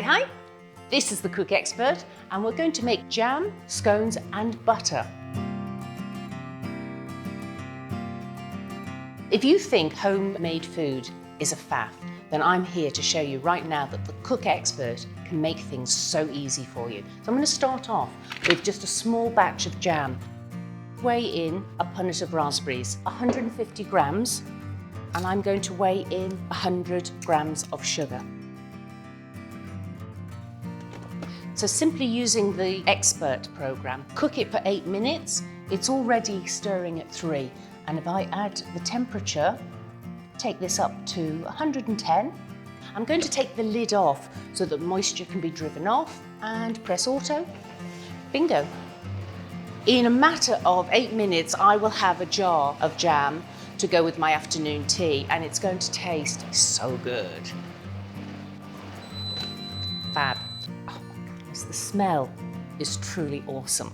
Hi, this is the Cook Expert and we're going to make jam, scones and butter. If you think homemade food is a faff, then I'm here to show you right now that the Cook Expert can make things so easy for you. So I'm going to start off with just a small batch of jam. Weigh in a punnet of raspberries, 150 grams, and I'm going to weigh in 100 grams of sugar. So simply using the Expert program, cook it for 8 minutes. It's already stirring at 3. And if I add the temperature, take this up to 110. I'm going to take the lid off so that moisture can be driven off and press auto. Bingo. In a matter of 8 minutes, I will have a jar of jam to go with my afternoon tea, and it's going to taste so good. Fab. Oh my goodness, the smell is truly awesome.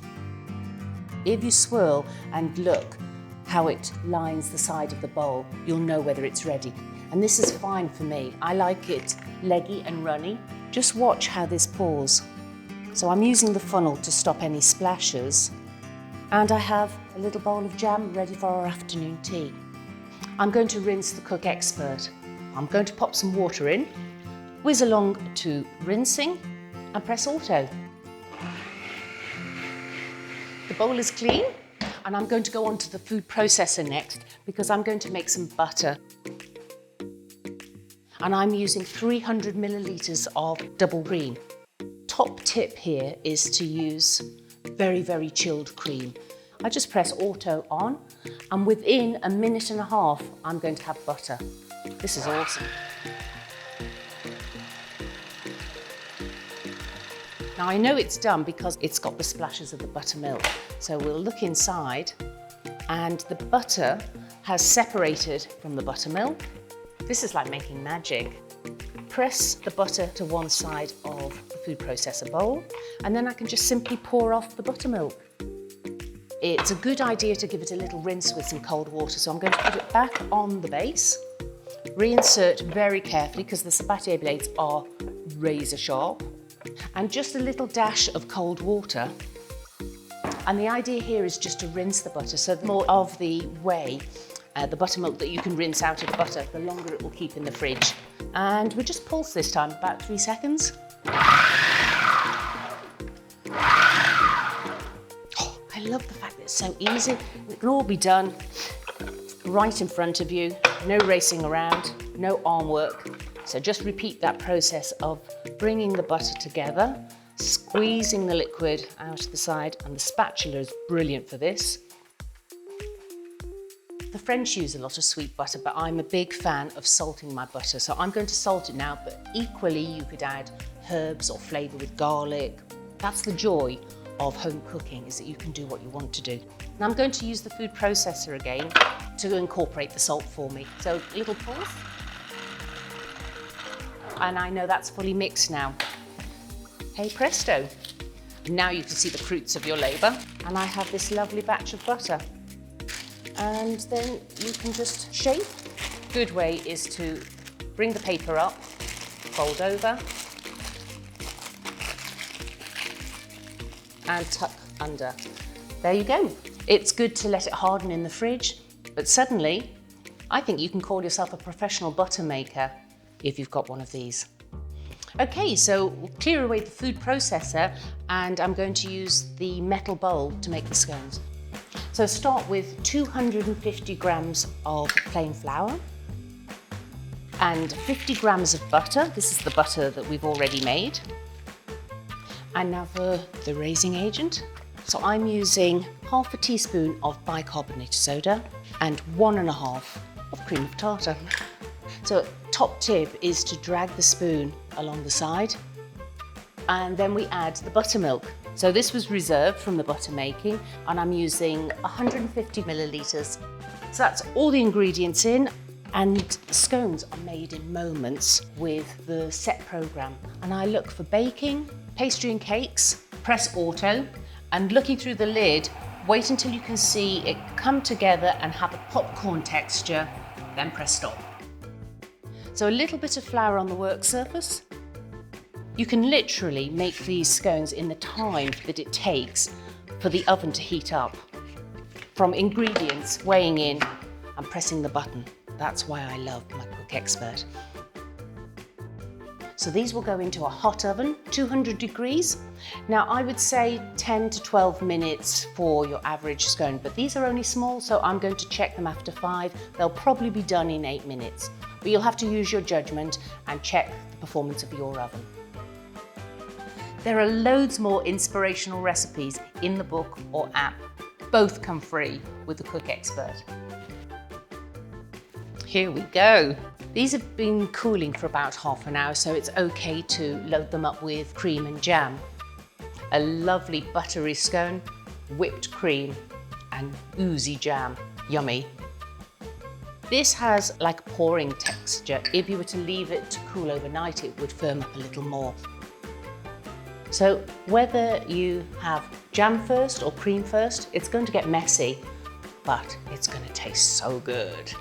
If you swirl and look how it lines the side of the bowl, you'll know whether it's ready. And this is fine for me. I like it leggy and runny. Just watch how this pours. So I'm using the funnel to stop any splashes. And I have a little bowl of jam ready for our afternoon tea. I'm going to rinse the Cook Expert. I'm going to pop some water in, whiz along to rinsing and press auto. The bowl is clean. And I'm going to go on to the food processor next because I'm going to make some butter. And I'm using 300 millilitres of double cream. Top tip here is to use very, very chilled cream. I just press auto on, and within a minute and a half, I'm going to have butter. This is awesome. Now I know it's done because it's got the splashes of the buttermilk. So we'll look inside and the butter has separated from the buttermilk. This is like making magic. Press the butter to one side of the food processor bowl and then I can just simply pour off the buttermilk. It's a good idea to give it a little rinse with some cold water. So I'm going to put it back on the base, reinsert very carefully because the spatula blades are razor sharp, and just a little dash of cold water. And the idea here is just to rinse the butter, so the more of the whey, the buttermilk that you can rinse out of the butter, the longer it will keep in the fridge. And we just pulse this time, about 3 seconds. Oh, I love the fact that it's so easy. It can all be done right in front of you, no racing around, no arm work. So just repeat that process of bringing the butter together, squeezing the liquid out of the side, and the spatula is brilliant for this. The French use a lot of sweet butter, but I'm a big fan of salting my butter. So I'm going to salt it now, but equally you could add herbs or flavour with garlic. That's the joy of home cooking, is that you can do what you want to do. And I'm going to use the food processor again to incorporate the salt for me. So a little pause. And I know that's fully mixed now. Hey presto. Now you can see the fruits of your labour. And I have this lovely batch of butter. And then you can just shape. Good way is to bring the paper up, fold over, and tuck under. There you go. It's good to let it harden in the fridge, but suddenly, I think you can call yourself a professional butter maker if you've got one of these. Okay, so we'll clear away the food processor and I'm going to use the metal bowl to make the scones. So start with 250 grams of plain flour and 50 grams of butter. This is the butter that we've already made. And now for the raising agent. So I'm using half a teaspoon of bicarbonate soda and 1.5 of cream of tartar. So top tip is to drag the spoon along the side and then we add the buttermilk. So this was reserved from the butter making and I'm using 150 millilitres. So that's all the ingredients in, and scones are made in moments with the set programme. And I look for baking, pastry and cakes, press auto, and looking through the lid, wait until you can see it come together and have a popcorn texture, then press stop. So a little bit of flour on the work surface, You can literally make these scones in the time that it takes for the oven to heat up. From ingredients, weighing in, and pressing the button. That's why I love my Cook Expert. So these will go into a hot oven, 200 degrees. Now I would say 10 to 12 minutes for your average scone, but these are only small, so I'm going to check them after 5. They'll probably be done in 8 minutes, but you'll have to use your judgment and check the performance of your oven. There are loads more inspirational recipes in the book or app. Both come free with the Cook Expert. Here we go. These have been cooling for about half an hour, so it's okay to load them up with cream and jam. A lovely buttery scone, whipped cream and oozy jam. Yummy. This has like a pouring texture. If you were to leave it to cool overnight, it would firm up a little more. So whether you have jam first or cream first, it's going to get messy, but it's going to taste so good.